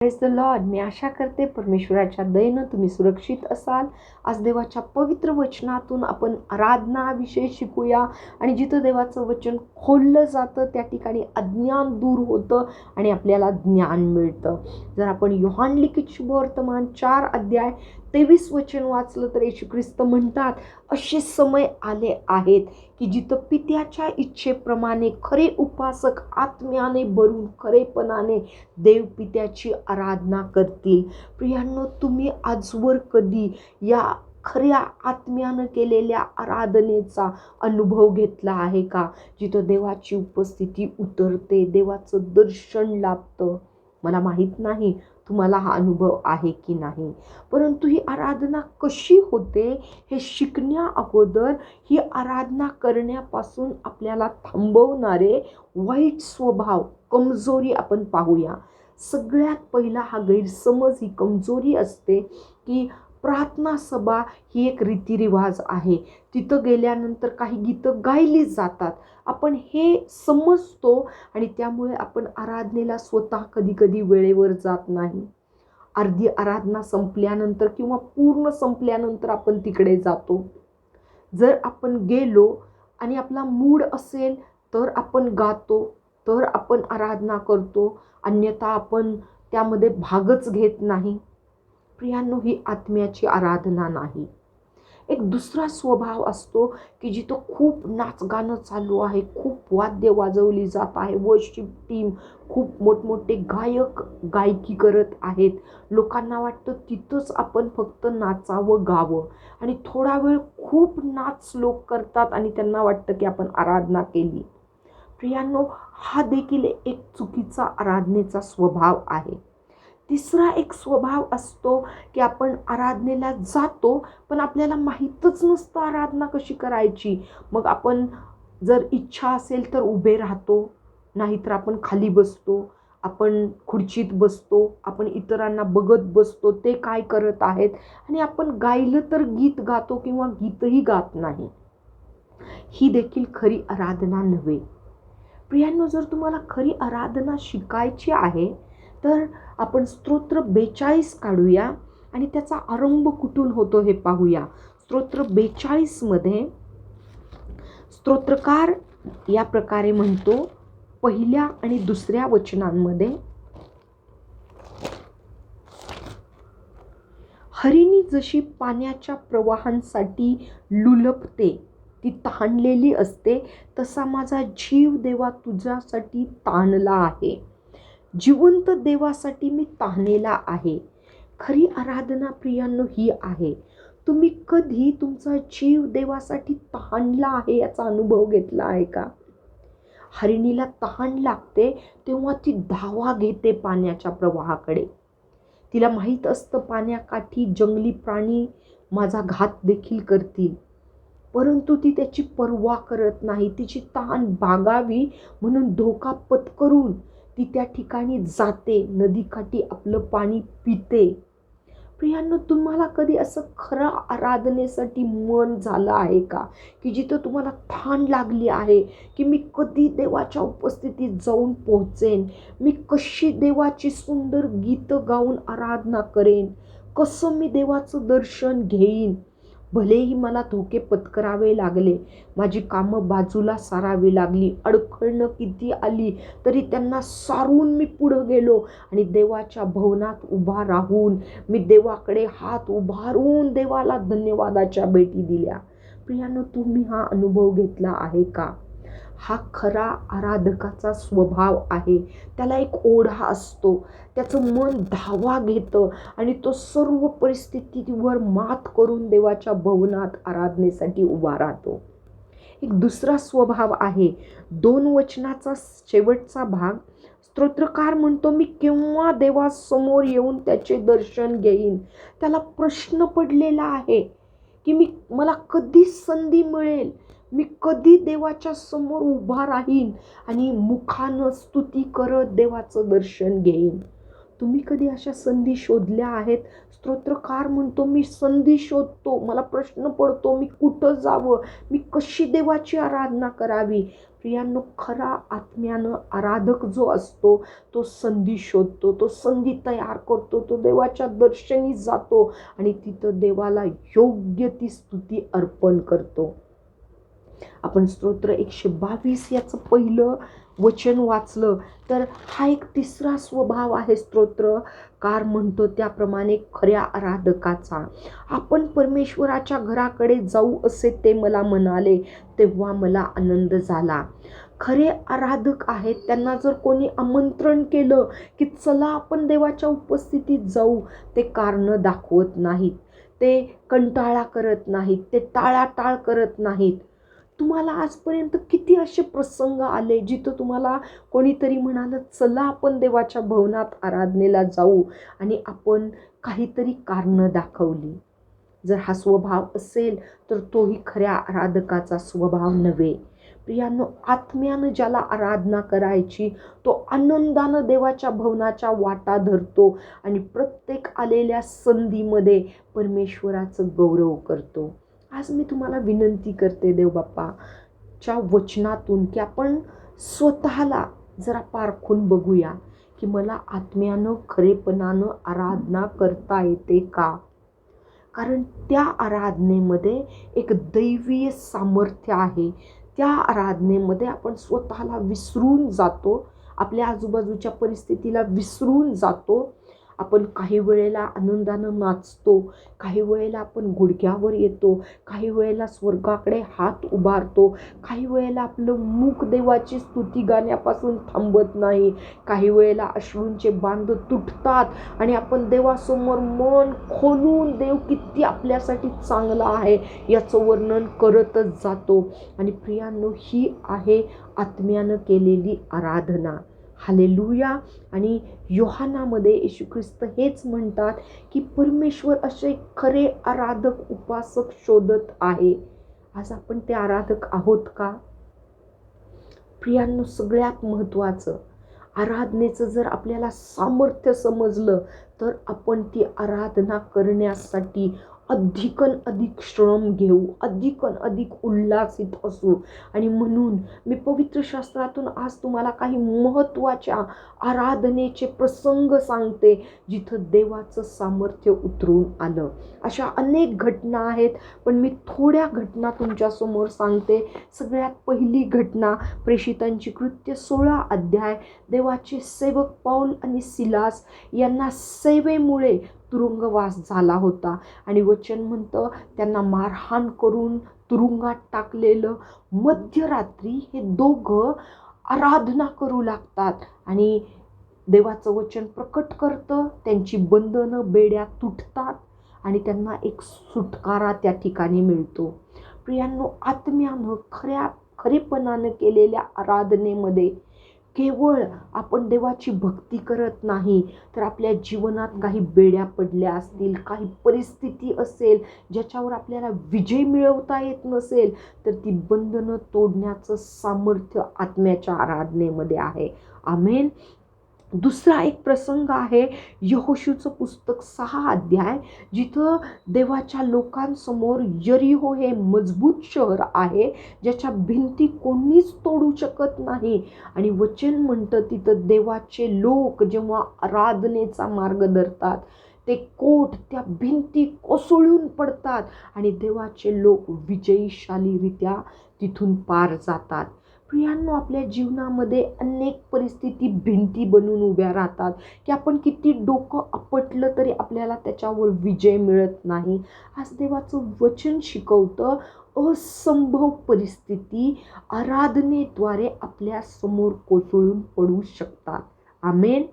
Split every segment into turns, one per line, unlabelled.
Praise the lord. मी आशा करते परमेश्वराच्या दयेनं तुम्ही सुरक्षित असाल. आज देवाच्या पवित्र वचनातून आपण आराधनाविषयी शिकूया. आणि जिथं देवाचं वचन खोललं जातं त्या ठिकाणी अज्ञान दूर होतं आणि आपल्याला ज्ञान मिळतं. जर आपण योहान लिखित शुभवर्तमान 4 अध्याय 23 वचन वाचलं तर येशू ख्रिस्त म्हणतात, असे समय आले आहेत की जिथं पित्याच्या इच्छेप्रमाणे खरे उपासक आत्म्याने भरून खरेपणाने देव पित्याची आराधना करतील. प्रियांनो, तुम्ही आजवर कधी या खऱ्या आत्म्यानं केलेल्या आराधनेचा अनुभव घेतला आहे का? जिथं देवाची उपस्थिती उतरते, देवाचं दर्शन लाभतं. मला माहीत नाही तुम्हाला हा अनुभव आहे की नाही, परंतु ही आराधना कशी होते हे शिकण्या अगोदर ही आराधना करण्यापासून आपल्याला थांबवणारे वाईट स्वभाव, कमजोरी आपण पाहूया. सगळ्यात पहिला हा गैरसमज, ही कमजोरी असते की प्रार्थना सभा ही एक रीतिरिवाज आहे. तिथं गेल्यानंतर काही गीतं गायली जातात, आपण हे समजतो आणि त्यामुळे आपण आराधनेला स्वतः कधी कधी वेळेवर जात नाही. अर्धी आराधना संपल्यानंतर किंवा पूर्ण संपल्यानंतर आपण तिकडे जातो. जर आपण गेलो आणि आपला मूड असेल तर आपण गातो, तर आपण आराधना करतो, अन्यथा आपण त्यामध्ये भागच घेत नाही. प्रियांनो, ही आत्म्याची आराधना नाही. एक दुसरा स्वभाव असतो की जिथं खूप नाचगाणं चालू आहे, खूप वाद्य वाजवली जात आहे, वर्शिप टीम, खूप मोठमोठे गायक गायकी करत आहेत. लोकांना वाटतं तिथंच आपण फक्त नाचावं, गावं, आणि थोडा वेळ खूप नाच लोक करतात आणि त्यांना वाटतं की आपण आराधना केली. प्रियांनो, हा देखील एक चुकीचा आराधनेचा स्वभाव आहे. तिसरा एक स्वभाव असतो की आपण आराधनेला जातो पण आपल्याला माहीतच नसतं आराधना कशी करायची. मग आपण जर इच्छा असेल तर उभे राहतो, नाहीतर आपण खाली बसतो, आपण खुर्चीत बसतो, आपण इतरांना बघत बसतो ते काय करत आहेत, आणि आपण गायलं तर गीत गातो किंवा गीतही गात नाही. ही देखील खरी आराधना नव्हे. प्रियांनो, जर तुम्हाला खरी आराधना शिकायची आहे तर आपण स्तोत्र 42 काढूया आणि त्याचा आरंभ कुठून होतो हे पाहूया. स्तोत्र 42 मध्ये स्तोत्रकार या प्रकारे म्हणतो, पहिल्या आणि दुसऱ्या वचनांमध्ये, हरिणी जशी पाण्याच्या प्रवाहांसाठी लुलपते, ती ताणलेली असते, तसा माझा जीव देवा तुझ्यासाठी ताणला आहे. जिवंत देवासाठी मी ताणलेला आहे. खरी आराधना प्रियांनो ही आहे. तुम्ही कधी तुमचा जीव देवासाठी ताणला आहे याचा अनुभव घेतला आहे का? हरिणीला तहान लागते तेव्हा ती धावा घेते पाण्याच्या प्रवाहाकडे. तिला माहीत असतं पाण्याकाठी जंगली प्राणी माझा घात देखील करतील, परंतु ती त्याची पर्वा करत नाही. तिची तहान भागावी म्हणून धोका पत्करून ती त्या ठिकाणी जाते, नदीकाठी आपलं पाणी पिते. प्रियांनो, तुम्हाला कधी असं खरं आराधनेसाठी मन झालं आहे का की जिथं तुम्हाला ठाण लागली आहे की मी कधी देवाच्या उपस्थितीत जाऊन पोहोचेन, मी कशी देवाची सुंदर गीतं गाऊन आराधना करेन, कसं मी देवाचं दर्शन घेईन, भलेही मला धोके पत्करावे लागले, माझी कामं बाजूला सारावी लागली, अडखळणं किती आली तरी त्यांना सारून मी पुढं गेलो आणि देवाच्या भवनात उभा राहून मी देवाकडे हात उभारून देवाला धन्यवादाच्या भेटी दिल्या. प्रियांनो, तुम्ही हा अनुभव घेतला आहे का? हा खरा आराधकाचा स्वभाव आहे. त्याला एक ओढा असतो, त्याचं मन धावा घेतं आणि तो सर्व परिस्थितीवर मात करून देवाच्या भवनात आराधनेसाठी उभा राहतो. एक दुसरा स्वभाव आहे, 2 वचनाचा शेवटचा भाग. स्तोत्रकार म्हणतो, मी केव्हा देवासमोर येऊन त्याचे दर्शन घेईन. त्याला प्रश्न पडलेला आहे की मला कधी संधी मिळेल, मी कधी देवाच्या समोर उभा राहीन आणि मुखानं स्तुती करत देवाचं दर्शन घेईन. तुम्ही कधी अशा संधी शोधल्या आहेत? स्तोत्रकार म्हणतो, मी संधी शोधतो, मला प्रश्न पडतो, मी कुठं जावं, मी कशी देवाची आराधना करावी. प्रियांनो, खरा आत्म्यानं आराधक जो असतो तो संधी शोधतो, तो संधी तयार करतो, तो देवाच्या दर्शनी जातो आणि तिथं देवाला योग्य ती स्तुती अर्पण करतो. आपण स्तोत्र 122 याचं पहिलं वचन वाचलं तर हा एक तिसरा स्वभाव आहे स्तोत्रकार म्हणतो त्याप्रमाणे खऱ्या आराधकाचा. आपण परमेश्वराच्या घराकडे जाऊ असे ते मला म्हणाले, तेव्हा मला आनंद झाला. खरे आराधक आहेत, त्यांना जर कोणी आमंत्रण केलं की चला आपण देवाच्या उपस्थितीत जाऊ, ते कारण दाखवत नाहीत, ते कंटाळा करत नाहीत, ते टाळाटाळ करत नाहीत. तुम्हाला आजपर्यंत किती असे प्रसंग आले जिथं तुम्हाला कोणीतरी म्हणालं चला आपण देवाच्या भवनात आराधनेला जाऊ आणि आपण काहीतरी कारणं दाखवली? जर हा स्वभाव असेल तर तोही खऱ्या आराधकाचा स्वभाव नव्हे. प्रियांनो, आत्म्यानं ज्याला आराधना करायची तो आनंदानं देवाच्या भवनाच्या वाटा धरतो आणि प्रत्येक आलेल्या संधीमध्ये परमेश्वराचं गौरव करतो. आज मी तुम्हाला विनंती करते देवबाप्पाच्या वचनातून की आपण स्वतःला जरा पारखून बघूया की मला आत्म्यानं खरेपणानं आराधना करता येते का? कारण त्या आराधनेमध्ये एक दैवीय सामर्थ्य आहे. त्या आराधनेमध्ये आपण स्वतःला विसरून जातो, आपल्या आजूबाजूच्या परिस्थितीला विसरून जातो. आपण काही वेळेला आनंदानं नाचतो, काही वेळेला आपण गुडघ्यावर येतो, काही वेळेला स्वर्गाकडे हात उभारतो, काही वेळेला आपलं मुख देवाची स्तुती गाण्यापासून थांबत नाही, काही वेळेला अश्रूंचे बांध तुटतात आणि आपण देवासमोर मन खोलून देव किती आपल्यासाठी चांगला आहे याचं वर्णन करतच जातो. आणि प्रियांनो, ही आहे आत्म्यानं केलेली आराधना. हालेलुया. आणि योहानामध्ये येशू ख्रिस्त हेच म्हणतात की परमेश्वर असे खरे आराधक उपासक शोधत आहे. आज आपण ते आराधक आहोत का? प्रियांनो, सगळ्यात महत्त्वाचं, आराधनेचं जर आपल्याला सामर्थ्य समजलं तर आपण ती आराधना करण्यासाठी अधिकन अधिक श्रम घेऊ, अधिकन अधिक उल्हासित असू. आणि म्हणून मी पवित्र शास्त्रातून आज तुम्हाला काही महत्त्वाच्या आराधनेचे प्रसंग सांगते जिथं देवाचं सामर्थ्य उतरून आलं. अशा अनेक घटना आहेत, पण मी थोड्या घटना तुमच्यासमोर सांगते. सगळ्यात पहिली घटना, प्रेषितांची कृत्य 16 अध्याय. देवाचे सेवक पौल आणि सिलास यांना सेवेमुळे तुरुंगवास झाला होता आणि वचन म्हणतं त्यांना मारहाण करून तुरुंगात टाकलेलं. मध्यरात्री हे दोघं आराधना करू लागतात आणि देवाचं वचन प्रकट करतं, त्यांची बंधनं बेड्या तुटतात आणि त्यांना एक सुटकारा त्या ठिकाणी मिळतो. प्रियांनो, आत्म्यानं खरेपणानं केलेल्या आराधनेमध्ये केवळ आपण देवाची भक्ती करत नाही तर आपल्या जीवनात काही बेड्या पडल्या असतील, काही परिस्थिती असेल ज्याच्यावर आपल्याला विजय मिळवता येत नसेल तर ती बंधनं तोडण्याचं सामर्थ्य आत्म्याच्या आराधनेमध्ये आहे. आमेन. दुसरा एक प्रसंग आहे, यहोशूचं पुस्तक 6 अध्याय, जिथं देवाच्या लोकांसमोर यरीहो हे मजबूत शहर आहे ज्याच्या भिंती कोणीच तोडू शकत नाही. आणि वचन म्हणतं तिथं देवाचे लोक जेव्हा आराधनेचा मार्ग धरतात ते कोट, त्या भिंती कोसळून पडतात आणि देवाचे लोक विजयशालीरित्या तिथून पार जातात. प्रियांनो, आपल्या जीवनामध्ये अनेक परिस्थिती भिंती बनून उभ्या राहतात की आपण किती डोकं आपटलं तरी आपल्याला त्याच्यावर विजय मिळत नाही. आज देवाचं वचन शिकवतं असंभव परिस्थिती आराधनेद्वारे आपल्या समोर कोसळून पडू शकतात. आमेन.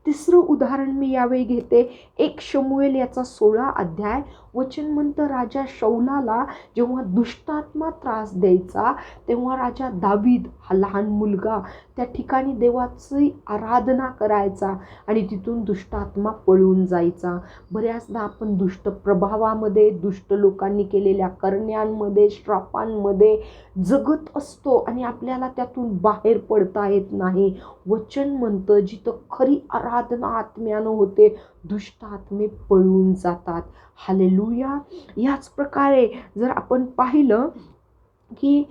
तिसरं उदाहरण मी यावेळी घेते, 1 शमूएल याचा 16 अध्याय. वचन म्हणतं राजा शौलाला जेव्हा दुष्टात्मा त्रास द्यायचा तेव्हा राजा दावीद हा लहान मुलगा त्या ठिकाणी देवाची आराधना करायचा आणि तिथून दुष्टात्मा पळून जायचा. बऱ्याचदा आपण दुष्ट प्रभावामध्ये, दुष्ट लोकांनी केलेल्या करण्यांमध्ये, श्रापांमध्ये जगत असतो आणि आपल्याला त्यातून बाहेर पडता येत नाही. वचन म्हणतं जिथं खरी आराधना आराधना आत्म्यानं होते, दुष्ट आत्मे पळून जातात. हालेलुया. याच प्रकारे जर आपण पाहिलं की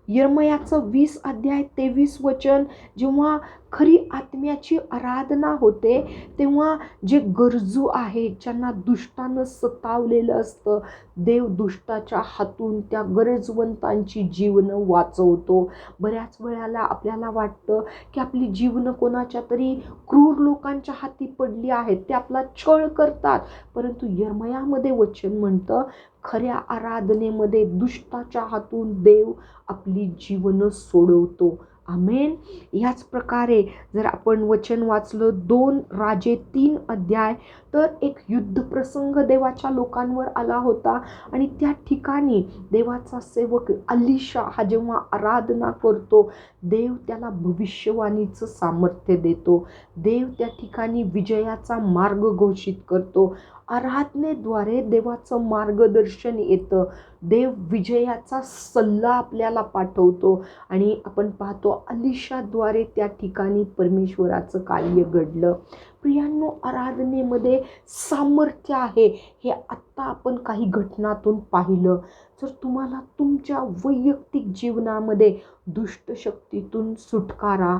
यर्मयाचं 20 अध्याय 23 वचन, जेव्हा खरी आत्म्याची आराधना होते तेव्हा जे गरजू आहेत, ज्यांना दुष्टानं सतावलेलं असतं, देव दुष्टाच्या हातून त्या गरजवंतांची जीवनं वाचवतो. बऱ्याच वेळेला आपल्याला वाटतं की आपली जीवनं कोणाच्या तरी क्रूर लोकांच्या हाती पडली आहेत, ते आपला छळ करतात, परंतु यर्मयामध्ये वचन म्हणतं खऱ्या आराधनेमध्ये दुष्टाच्या हातून देव आपली जीवन सोडवतो. आमेन. याच प्रकारे जर आपण वचन वाचलं 2 राजे 3 अध्याय, तर एक युद्ध प्रसंग देवाच्या लोकांवर आला होता आणि त्या ठिकाणी देवाचा सेवक अलिशा हा जेव्हा आराधना करतो, देव त्याला भविष्यवाणीचं सामर्थ्य देतो. देव त्या ठिकाणी विजयाचा मार्ग घोषित करतो. आराधनेद्वारे देवाचं मार्गदर्शन येतं. देव विजयाचा सल्ला आपल्याला पाठवतो आणि आपण पाहतो अलिशाद्वारे त्या ठिकाणी परमेश्वराचं कार्य घडलं. प्रियांनो, आराधनेमध्ये सामर्थ्य आहे हे आत्ता आपण काही घटनातून पाहिलं. जर तुम्हाला तुमच्या वैयक्तिक जीवनामध्ये दुष्ट शक्तीतून सुटकारा,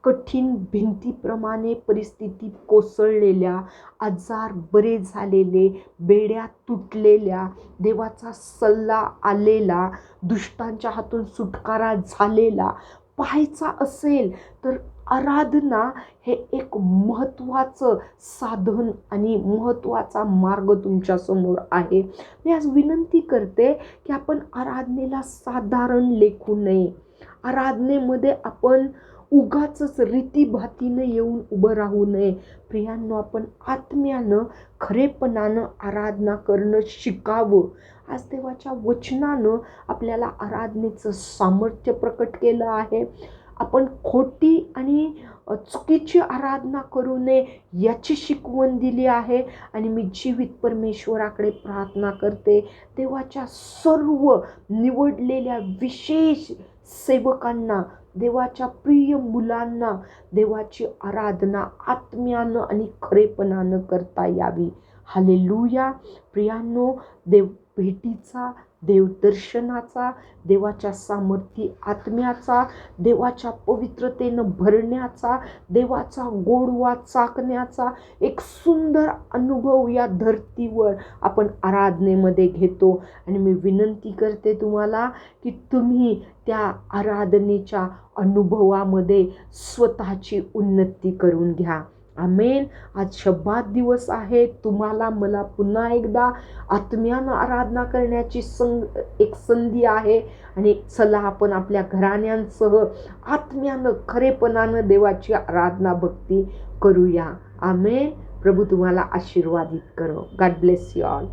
कठीण भिंतीप्रमाणे परिस्थिती कोसळलेल्या, आजार बरे झालेले, बेड्या तुटलेल्या, देवाचा सल्ला आलेला, दुष्टांच्या हातून सुटकारा झालेला पाहायचा असेल तर आराधना हे एक महत्त्वाचं साधन आणि महत्त्वाचा मार्ग तुमच्यासमोर आहे. मी आज विनंती करते की आपण आराधनेला साधारण लेखू नये. आराधनेमध्ये आपण उगाचच रीतीभातीनं येऊन उभं राहू नये. प्रियांनो, आपण आत्म्यानं खरेपणानं आराधना करणं शिकावं. आज देवाच्या वचनानं आपल्याला आराधनेचं सामर्थ्य प्रकट केलं आहे. आपण खोटी आणि चुकीची आराधना करू नये याची शिकवण दिली आहे. आणि मी जीवित परमेश्वराकडे प्रार्थना करते, देवाच्या सर्व निवडलेल्या विशेष सेवकांना, देवाच्या प्रिय मुलांना देवाची आराधना आत्म्यानं आणि खरेपणानं करता यावी. हालेलुया. प्रियांनो, देव भेटीचा, देवदर्शनाचा, देवाच्या सामर्थ्य आत्म्याचा, देवाच्या पवित्रतेनं भरण्याचा, देवाचा गोडवा चाखण्याचा एक सुंदर अनुभव या धरतीवर आपण आराधनेमध्ये घेतो. आणि मी विनंती करते तुम्हाला की तुम्ही त्या आराधनेच्या अनुभवामध्ये स्वतःची उन्नती करून घ्या. आमेन. आज शब्बात दिवस आहे. तुम्हाला मला पुन्हा एकदा आत्म्यानं आराधना करण्याची एक संधी आहे. आणि चला आपण आपल्या घराण्यांसह आत्म्यानं खरेपणानं देवाची आराधना भक्ती करूया. आमेन. प्रभू तुम्हाला आशीर्वादित करो. God bless you all.